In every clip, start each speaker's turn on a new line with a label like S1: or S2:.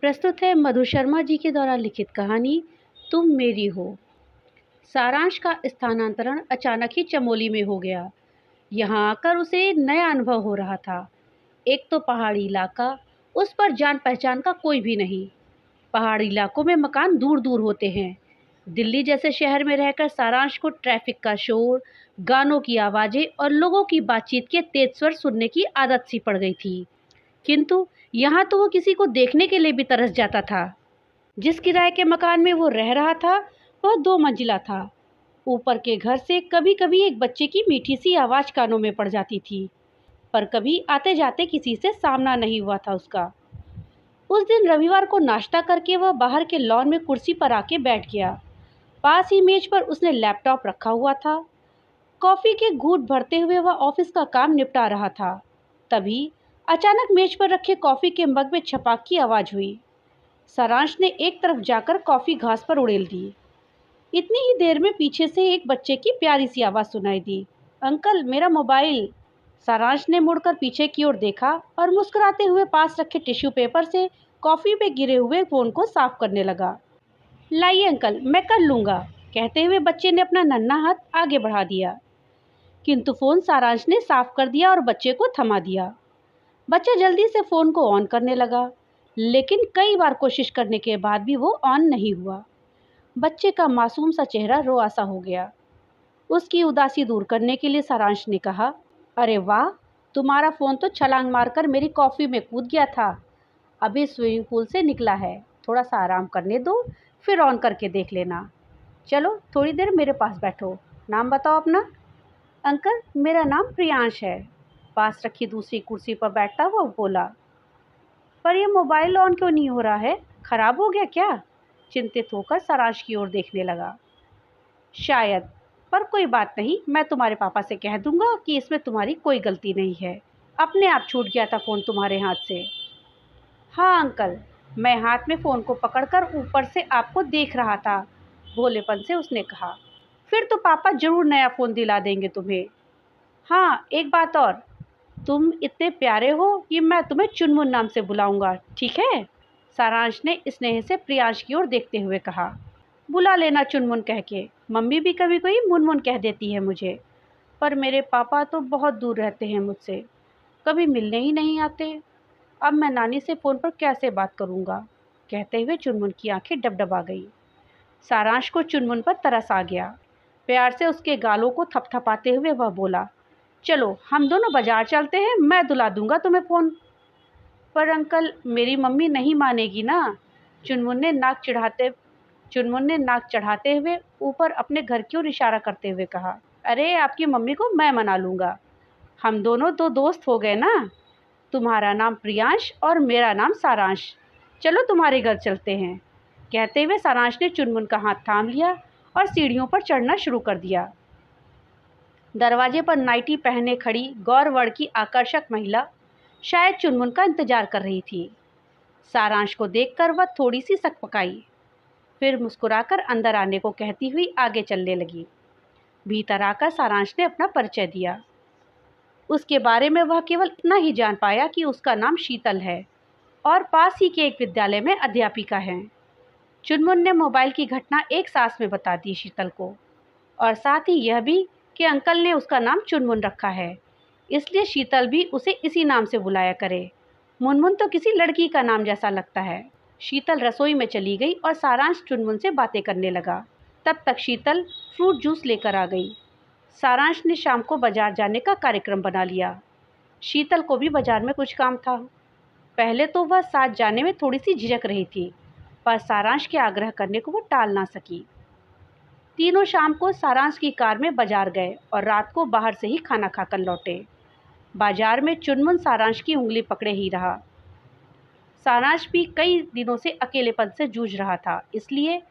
S1: प्रस्तुत है मधु शर्मा जी के द्वारा लिखित कहानी तुम मेरी हो। सारांश का स्थानांतरण अचानक ही चमोली में हो गया। यहाँ आकर उसे नया अनुभव हो रहा था। एक तो पहाड़ी इलाका, उस पर जान पहचान का कोई भी नहीं। पहाड़ी इलाकों में मकान दूर दूर होते हैं। दिल्ली जैसे शहर में रहकर सारांश को ट्रैफिक का शोर, गानों की आवाज़ें और लोगों की बातचीत के तेज स्वर सुनने की आदत सी पड़ गई थी। किंतु यहाँ तो वो किसी को देखने के लिए भी तरस जाता था। जिस किराए के मकान में वो रह रहा था वह 2 मंजिला था। ऊपर के घर से कभी कभी एक बच्चे की मीठी सी आवाज़ कानों में पड़ जाती थी, पर कभी आते जाते किसी से सामना नहीं हुआ था उसका। उस दिन रविवार को नाश्ता करके वह बाहर के लॉन में कुर्सी पर आके बैठ गया। पास ही मेज पर उसने लैपटॉप रखा हुआ था। कॉफ़ी के घूंट भरते हुए वह ऑफिस का काम निपटा रहा था। तभी अचानक मेज पर रखे कॉफ़ी के मग में छपाक की आवाज़ हुई। सारांश ने एक तरफ जाकर कॉफ़ी घास पर उड़ेल दी। इतनी ही देर में पीछे से एक बच्चे की प्यारी सी आवाज़ सुनाई दी, अंकल मेरा मोबाइल। सारांश ने मुड़कर पीछे की ओर देखा और मुस्कुराते हुए पास रखे टिश्यू पेपर से कॉफ़ी पे गिरे हुए फ़ोन को साफ करने लगा। लाइए अंकल, मैं कर लूँगा, कहते हुए बच्चे ने अपना नन्हा हाथ आगे बढ़ा दिया। किंतु फ़ोन सारांश ने साफ कर दिया और बच्चे को थमा दिया। बच्चा जल्दी से फ़ोन को ऑन करने लगा, लेकिन कई बार कोशिश करने के बाद भी वो ऑन नहीं हुआ। बच्चे का मासूम सा चेहरा रोआसा हो गया। उसकी उदासी दूर करने के लिए सारांश ने कहा, अरे वाह, तुम्हारा फ़ोन तो छलांग मारकर मेरी कॉफ़ी में कूद गया था। अभी स्विमिंग पूल से निकला है, थोड़ा सा आराम करने दो, फिर ऑन करके देख लेना। चलो थोड़ी देर मेरे पास बैठो। नाम बताओ अपना। अंकल मेरा नाम प्रियांश है, पास रखी दूसरी कुर्सी पर बैठता हुआ बोला। पर यह मोबाइल ऑन क्यों नहीं हो रहा है, खराब हो गया क्या? चिंतित होकर सारांश की ओर देखने लगा। शायद, पर कोई बात नहीं, मैं तुम्हारे पापा से कह दूंगा कि इसमें तुम्हारी कोई गलती नहीं है। अपने आप छूट गया था फ़ोन तुम्हारे हाथ से। हाँ अंकल, मैं हाथ में फ़ोन को पकड़कर ऊपर से आपको देख रहा था, भोलेपन से उसने कहा। फिर तो पापा जरूर नया फ़ोन दिला देंगे तुम्हें। हाँ एक बात और, तुम इतने प्यारे हो कि मैं तुम्हें चुनमुन नाम से बुलाऊंगा, ठीक है? सारांश ने स्नेह से प्रियांश की ओर देखते हुए कहा। बुला लेना चुनमुन कह के, मम्मी भी कभी कभी मुनमुन कह देती है मुझे, पर मेरे पापा तो बहुत दूर रहते हैं मुझसे, कभी मिलने ही नहीं आते। अब मैं नानी से फ़ोन पर कैसे बात करूँगा, कहते हुए चुनमुन की आंखें डबडबा गई। सारांश को चुनमुन पर तरस आ गया। प्यार से उसके गालों को थपथपाते हुए वह बोला, चलो हम दोनों बाजार चलते हैं, मैं दिला दूंगा तुम्हें फ़ोन। पर अंकल मेरी मम्मी नहीं मानेगी ना। चुनमुन ने नाक चिढ़ाते चुनमुन ने नाक चढ़ाते हुए ऊपर अपने घर की ओर इशारा करते हुए कहा, अरे आपकी मम्मी को मैं मना लूँगा। हम दोनों तो दोस्त हो गए ना। तुम्हारा नाम प्रियांश और मेरा नाम सारांश। चलो तुम्हारे घर चलते हैं। कहते हुए सारांश ने चुनमुन का हाथ थाम लिया और सीढ़ियों पर चढ़ना शुरू कर दिया। दरवाजे पर नाइटी पहने खड़ी गौरवर्ण की आकर्षक महिला शायद चुनमुन का इंतजार कर रही थी। सारांश को देखकर वह थोड़ी सी सकपकाई, फिर मुस्कुराकर अंदर आने को कहती हुई आगे चलने लगी। भीतर आकर सारांश ने अपना परिचय दिया। उसके बारे में वह केवल इतना ही जान पाया कि उसका नाम शीतल है और पास ही के एक विद्यालय में अध्यापिका है। चुनमुन ने मोबाइल की घटना एक सांस में बता दी शीतल को, और साथ ही यह भी कि अंकल ने उसका नाम चुनमुन रखा है, इसलिए शीतल भी उसे इसी नाम से बुलाया करे। मुनमुन तो किसी लड़की का नाम जैसा लगता है। शीतल रसोई में चली गई और सारांश चुनमुन से बातें करने लगा। तब तक शीतल फ्रूट जूस लेकर आ गई। सारांश ने शाम को बाजार जाने का कार्यक्रम बना लिया। शीतल को भी बाजार में कुछ काम था। पहले तो वह साथ जाने में थोड़ी सी झिझक रही थी, पर सारांश के आग्रह करने को वो टाल ना सकी। तीनों शाम को सारांश की कार में बाजार गए और रात को बाहर से ही खाना खाकर लौटे। बाजार में चुनमुन सारांश की उंगली पकड़े ही रहा। सारांश भी कई दिनों से अकेलेपन से जूझ रहा था, इसलिए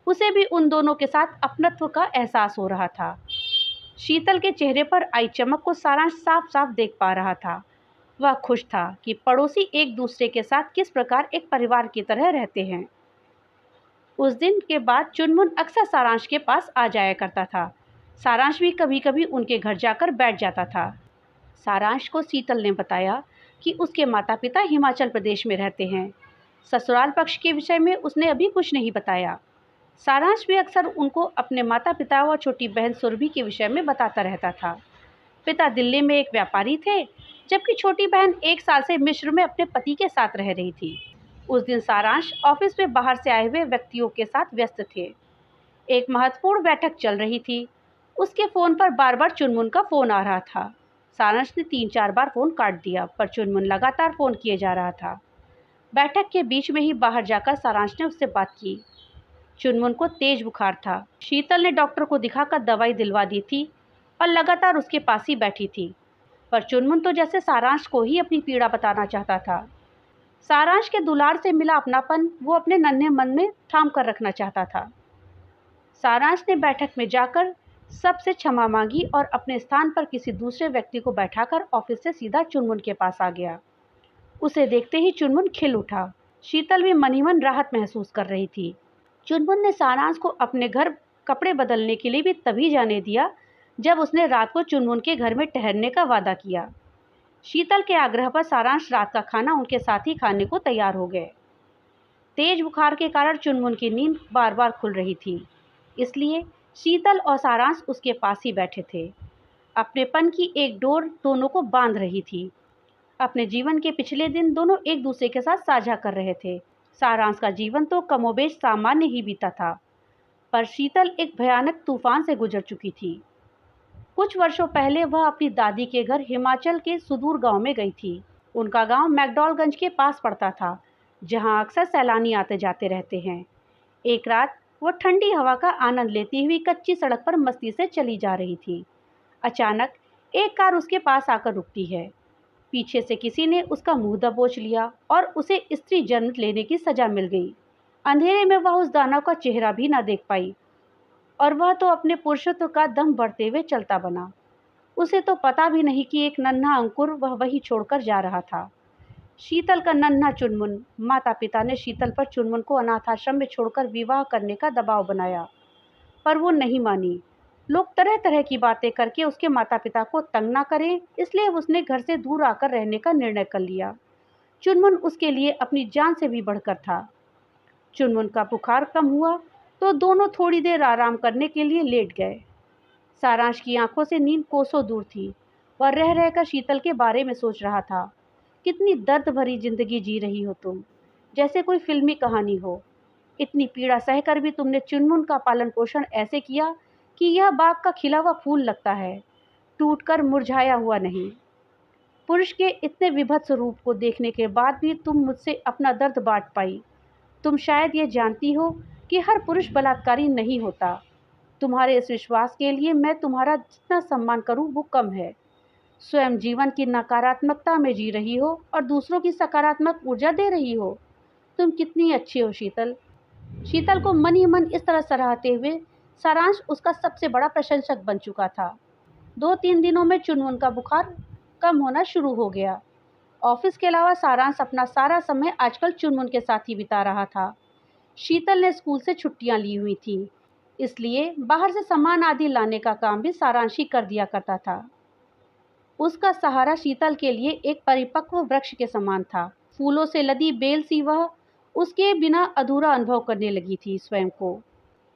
S1: उसे भी उन दोनों के साथ अपनत्व का एहसास हो रहा था। शीतल के चेहरे पर आई चमक को सारांश साफ साफ देख पा रहा था। वह खुश था कि पड़ोसी एक दूसरे के साथ किस प्रकार एक परिवार की तरह रहते हैं। उस दिन के बाद चुनमुन अक्सर सारांश के पास आ जाया करता था। सारांश भी कभी कभी उनके घर जाकर बैठ जाता था। सारांश को शीतल ने बताया कि उसके माता पिता हिमाचल प्रदेश में रहते हैं। ससुराल पक्ष के विषय में उसने अभी कुछ नहीं बताया। सारांश भी अक्सर उनको अपने माता पिता और छोटी बहन सुरभि के विषय में बताता रहता था। पिता दिल्ली में एक व्यापारी थे, जबकि छोटी बहन 1 साल से मिस्र में अपने पति के साथ रह रही थी। उस दिन सारांश ऑफिस में बाहर से आए हुए व्यक्तियों के साथ व्यस्त थे। एक महत्वपूर्ण बैठक चल रही थी। उसके फ़ोन पर बार-बार चुनमुन का फ़ोन आ रहा था। सारांश ने 3-4 बार फ़ोन काट दिया, पर चुनमुन लगातार फ़ोन किए जा रहा था। बैठक के बीच में ही बाहर जाकर सारांश ने उससे बात की। चुनमुन को तेज बुखार था। शीतल ने डॉक्टर को दिखाकर दवाई दिलवा दी थी और लगातार उसके पास ही बैठी थी, पर चुनमुन तो जैसे सारांश को ही अपनी पीड़ा बताना चाहता था। सारांश के दुलार से मिला अपनापन वो अपने नन्हे मन में थाम कर रखना चाहता था। सारांश ने बैठक में जाकर सबसे क्षमा मांगी और अपने स्थान पर किसी दूसरे व्यक्ति को बैठाकर ऑफिस से सीधा चुनमुन के पास आ गया। उसे देखते ही चुनमुन खिल उठा। शीतल भी मन ही मन राहत महसूस कर रही थी। चुनमुन ने सारांश को अपने घर कपड़े बदलने के लिए भी तभी जाने दिया जब उसने रात को चुनमुन के घर में ठहरने का वादा किया। शीतल के आग्रह पर सारांश रात का खाना उनके साथ ही खाने को तैयार हो गए। तेज बुखार के कारण चुनमुन की नींद बार बार खुल रही थी, इसलिए शीतल और सारांश उसके पास ही बैठे थे। अपनेपन की एक डोर दोनों को बांध रही थी। अपने जीवन के पिछले दिन दोनों एक दूसरे के साथ साझा कर रहे थे। सारांश का जीवन तो कमोबेश सामान्य ही बीता था, पर शीतल एक भयानक तूफान से गुजर चुकी थी। कुछ वर्षों पहले वह अपनी दादी के घर हिमाचल के सुदूर गांव में गई थी। उनका गांव मैकडॉलगंज के पास पड़ता था, जहां अक्सर सैलानी आते जाते रहते हैं। एक रात वह ठंडी हवा का आनंद लेती हुई कच्ची सड़क पर मस्ती से चली जा रही थी। अचानक एक कार उसके पास आकर रुकती है। पीछे से किसी ने उसका मुंह दबोच लिया और उसे स्त्री जन्म लेने की सजा मिल गई। अंधेरे में वह उस दानव का चेहरा भी ना देख पाई और वह तो अपने पुरुषत्व का दम बढ़ते हुए चलता बना। उसे तो पता भी नहीं कि एक नन्हा अंकुर वह वही छोड़कर जा रहा था। शीतल का नन्हा चुनमुन। माता पिता ने शीतल पर चुनमुन को अनाथ आश्रम में छोड़कर विवाह करने का दबाव बनाया, पर वो नहीं मानी। लोग तरह तरह की बातें करके उसके माता पिता को तंग ना करें, इसलिए उसने घर से दूर आकर रहने का निर्णय कर लिया। चुनमुन उसके लिए अपनी जान से भी बढ़कर था। चुनमुन का बुखार कम हुआ तो दोनों थोड़ी देर आराम करने के लिए लेट गए। सारांश की आंखों से नींद कोसों दूर थी। वह रह रहकर शीतल के बारे में सोच रहा था। कितनी दर्द भरी जिंदगी जी रही हो तुम, जैसे कोई फिल्मी कहानी हो। इतनी पीड़ा सहकर भी तुमने चुनमुन का पालन पोषण ऐसे किया कि यह बाग का खिला हुआ फूल लगता है, टूटकर मुरझाया हुआ नहीं। पुरुष के इतने विभत्स रूप को देखने के बाद भी तुम मुझसे अपना दर्द बांट पाई। तुम शायद ये जानती हो कि हर पुरुष बलात्कारी नहीं होता। तुम्हारे इस विश्वास के लिए मैं तुम्हारा जितना सम्मान करूं वो कम है। स्वयं जीवन की नकारात्मकता में जी रही हो और दूसरों की सकारात्मक ऊर्जा दे रही हो। तुम कितनी अच्छी हो शीतल। शीतल को मन ही मन इस तरह सराहते हुए सारांश उसका सबसे बड़ा प्रशंसक बन चुका था। 2-3 दिनों में चुनमुन का बुखार कम होना शुरू हो गया। ऑफिस के अलावा सारांश अपना सारा समय आजकल चुनमुन के साथ ही बिता रहा था। शीतल ने स्कूल से छुट्टियां ली हुई थी, इसलिए बाहर से सामान आदि लाने का काम भी सारांश ही कर दिया करता था। उसका सहारा शीतल के लिए एक परिपक्व वृक्ष के समान था। फूलों से लदी बेल सी वह उसके बिना अधूरा अनुभव करने लगी थी स्वयं को।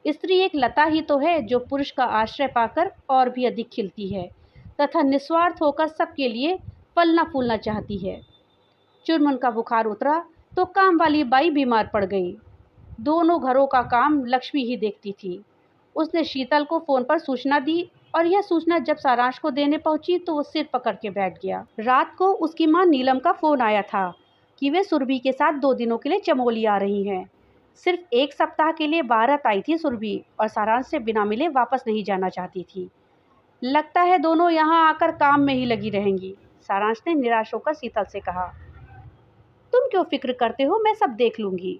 S1: स्त्री एक लता ही तो है जो पुरुष का आश्रय पाकर और भी अधिक खिलती है तथा निस्वार्थ होकर सबके लिए फलना फूलना चाहती है। चुनमुन का बुखार उतरा तो काम वाली बाई बीमार पड़ गई। दोनों घरों का काम लक्ष्मी ही देखती थी। उसने शीतल को फोन पर सूचना दी और यह सूचना जब सारांश को देने पहुंची तो वो सिर पकड़ के बैठ गया। रात को उसकी मां नीलम का फोन आया था कि वे सुरभि के साथ 2 दिनों के लिए चमोली आ रही हैं। सिर्फ 1 सप्ताह के लिए बारात आई थी सुरभि और सारांश से बिना मिले वापस नहीं जाना चाहती थी। लगता है दोनों यहाँ आकर काम में ही लगी रहेंगी, सारांश ने निराश होकर शीतल से कहा। तुम क्यों फिक्र करते हो, मैं सब देख लूंगी।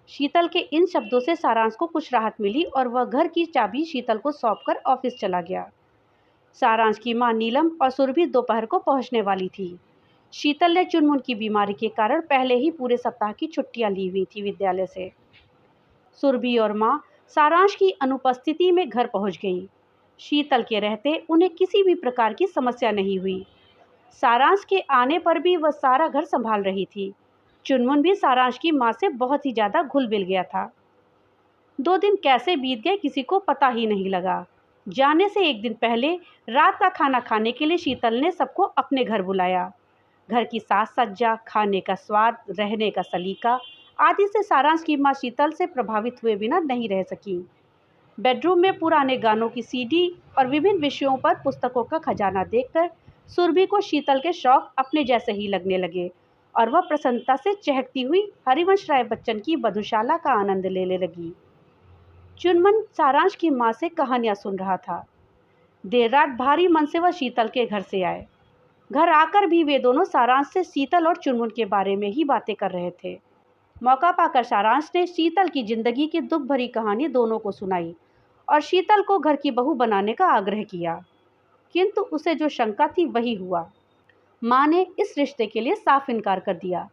S1: शीतल के इन शब्दों से सारांश को कुछ राहत मिली और वह घर की चाबी शीतल को सौंपकर ऑफिस चला गया। सारांश की मां नीलम और सुरभि दोपहर को पहुंचने वाली थी। शीतल ने चुनमुन की बीमारी के कारण पहले ही पूरे सप्ताह की छुट्टियां ली हुई थी विद्यालय से। सुरभि और मां सारांश की अनुपस्थिति में घर पहुंच गई। शीतल के रहते उन्हें किसी भी प्रकार की समस्या नहीं हुई। सारांश के आने पर भी वह सारा घर संभाल रही थी। चुनमुन भी सारांश की माँ से बहुत ही ज़्यादा घुल मिल गया था। 2 दिन कैसे बीत गए किसी को पता ही नहीं लगा। जाने से एक दिन पहले रात का खाना खाने के लिए शीतल ने सबको अपने घर बुलाया। घर की साज सज्जा, खाने का स्वाद, रहने का सलीका आदि से सारांश की माँ शीतल से प्रभावित हुए बिना नहीं रह सकी। बेडरूम में पुराने गानों की सीडी और विभिन्न विषयों पर पुस्तकों का खजाना देखकर सुरभि को शीतल के शौक अपने जैसे ही लगने लगे और वह प्रसन्नता से चहकती हुई हरिवंश राय बच्चन की मधुशाला का आनंद लेने लगी। चुनमुन सारांश की माँ से कहानियां सुन रहा था। देर रात भारी मन से वह शीतल के घर से आए। घर आकर भी वे दोनों सारांश से शीतल और चुनमुन के बारे में ही बातें कर रहे थे। मौका पाकर सारांश ने शीतल की जिंदगी की दुख भरी कहानी दोनों को सुनाई और शीतल को घर की बहू बनाने का आग्रह किया, किंतु उसे जो शंका थी वही हुआ। माँ ने इस रिश्ते के लिए साफ इनकार कर दिया।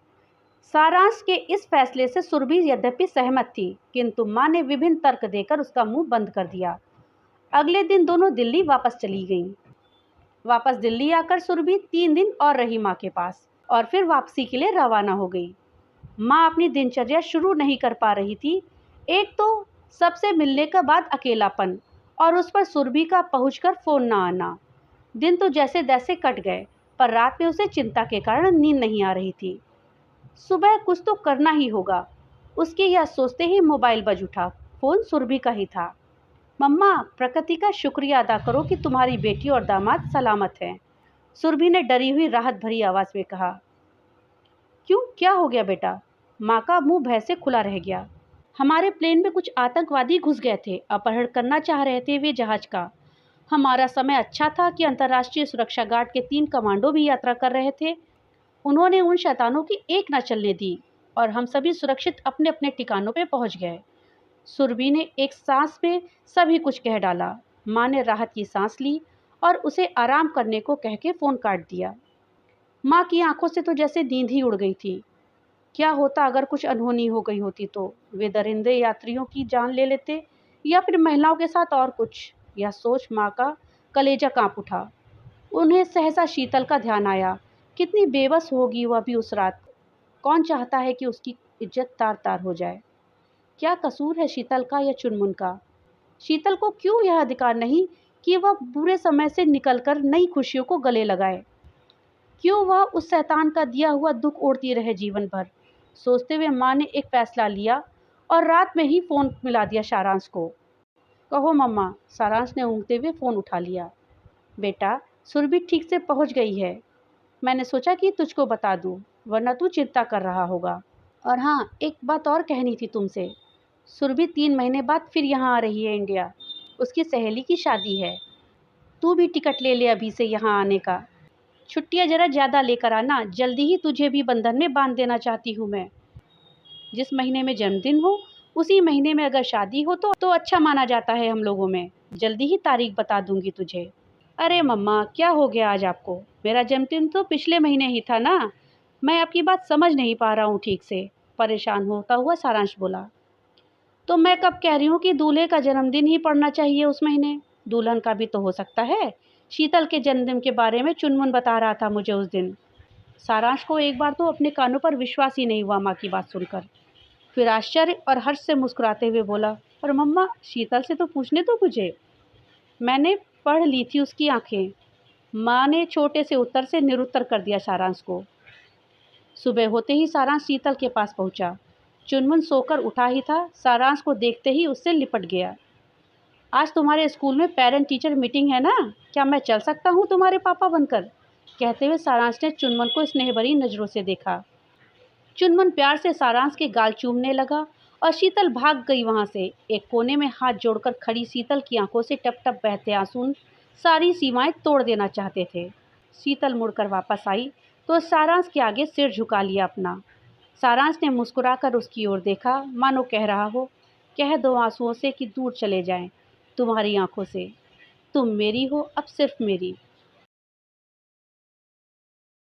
S1: सारांश के इस फैसले से सुरभि यद्यपि सहमत थी, किंतु माँ ने विभिन्न तर्क देकर उसका मुंह बंद कर दिया। अगले दिन दोनों दिल्ली वापस चली गईं। वापस दिल्ली आकर सुरभि 3 दिन और रही माँ के पास और फिर वापसी के लिए रवाना हो गई। माँ अपनी दिनचर्या शुरू नहीं कर पा रही थी। एक तो सबसे मिलने के बाद अकेलापन और उस पर सुरभि का पहुंचकर फोन ना आना। दिन तो जैसे तैसे कट गए, पर रात में उसे चिंता के कारण नींद नहीं आ रही थी। सुबह कुछ तो करना ही होगा। उसके यह सोचते ही मोबाइल बज उठा। फोन सुरभि का ही था। मम्मा, प्रकृति का शुक्रिया अदा करो कि तुम्हारी बेटी और दामाद सलामत हैं, सुरभि ने डरी हुई राहत भरी आवाज में कहा। क्यों, क्या हो गया बेटा? माँ का मुंह भय से खुला रह गया। हमारे प्लेन में कुछ आतंकवादी घुस गए थे, अपहरण करना चाह रहे थे वे जहाज का। हमारा समय अच्छा था कि अंतर्राष्ट्रीय सुरक्षा गार्ड के 3 कमांडो भी यात्रा कर रहे थे। उन्होंने उन शैतानों की एक न चलने दी और हम सभी सुरक्षित अपने अपने ठिकानों पे पहुंच गए। सुरभि ने एक सांस में सभी कुछ कह डाला। माँ ने राहत की सांस ली और उसे आराम करने को कह के फ़ोन काट दिया। माँ की आंखों से तो जैसे नींद ही उड़ गई थी। क्या होता अगर कुछ अनहोनी हो गई होती तो? वे दरिंदे यात्रियों की जान ले लेते या फिर महिलाओं के साथ और कुछ? यह सोच माँ का कलेजा कांप उठा। उन्हें सहसा शीतल का ध्यान आया। कितनी बेबस होगी वह भी उस रात। कौन चाहता है कि उसकी इज्जत तार तार हो जाए? क्या कसूर है शीतल का या चुनमुन का? शीतल को क्यों यह अधिकार नहीं कि वह बुरे समय से निकलकर नई खुशियों को गले लगाए? क्यों वह उस शैतान का दिया हुआ दुख ओढ़ती रहे जीवन भर? सोचते हुए माँ ने एक फैसला लिया और रात में ही फ़ोन मिला दिया सारांश को। कहो मम्मा, सारांश ने ऊँघते हुए फ़ोन उठा लिया। बेटा, सुरभि ठीक से पहुँच गई है। मैंने सोचा कि तुझको बता दूँ, वरना तू चिंता कर रहा होगा। और हाँ, एक बात और कहनी थी तुमसे। सुरभि 3 महीने बाद फिर यहाँ आ रही है इंडिया। उसकी सहेली की शादी है। तू भी टिकट ले ले अभी से यहाँ आने का। छुट्टियाँ ज़रा ज़्यादा लेकर आना, जल्दी ही तुझे भी बंधन में बांध देना चाहती हूँ मैं। जिस महीने में जन्मदिन हो उसी महीने में अगर शादी हो तो अच्छा माना जाता है हम लोगों में। जल्दी ही तारीख बता दूंगी तुझे। अरे मम्मा, क्या हो गया आज आपको? मेरा जन्मदिन तो पिछले महीने ही था ना। मैं आपकी बात समझ नहीं पा रहा हूँ ठीक से, परेशान होता हुआ सारांश बोला। तो मैं कब कह रही हूँ कि दूल्हे का जन्मदिन ही पड़ना चाहिए उस महीने? दुल्हन का भी तो हो सकता है। शीतल के जन्मदिन के बारे में चुनमुन बता रहा था मुझे उस दिन। सारांश को एक बार तो अपने कानों पर विश्वास ही नहीं हुआ माँ की बात सुनकर। फिर आश्चर्य और हर्ष से मुस्कुराते हुए बोला, पर मम्मा, शीतल से तो पूछने दो मुझे। मैंने पढ़ ली थी उसकी आंखें। माँ ने छोटे से उत्तर से निरुत्तर कर दिया सारांश को। सुबह होते ही सारांश शीतल के पास पहुंचा। चुनमुन सोकर उठा ही था, सारांश को देखते ही उससे लिपट गया। आज तुम्हारे स्कूल में पेरेंट टीचर मीटिंग है ना? क्या मैं चल सकता हूँ तुम्हारे पापा बनकर? कहते हुए सारांश ने चुनमुन को स्नेह भरी नज़रों से देखा। चुनमुन प्यार से सारांश के गाल चूमने लगा और शीतल भाग गई वहां से। एक कोने में हाथ जोड़कर खड़ी शीतल की आंखों से टप टप बहते आंसू सारी सीमाएं तोड़ देना चाहते थे। शीतल मुड़कर वापस आई तो सारांश के आगे सिर झुका लिया अपना। सारांश ने मुस्कुराकर उसकी ओर देखा, मानो कह रहा हो, कह दो आंसुओं से कि दूर चले जाएं तुम्हारी आंखों से। तुम मेरी हो, अब सिर्फ मेरी।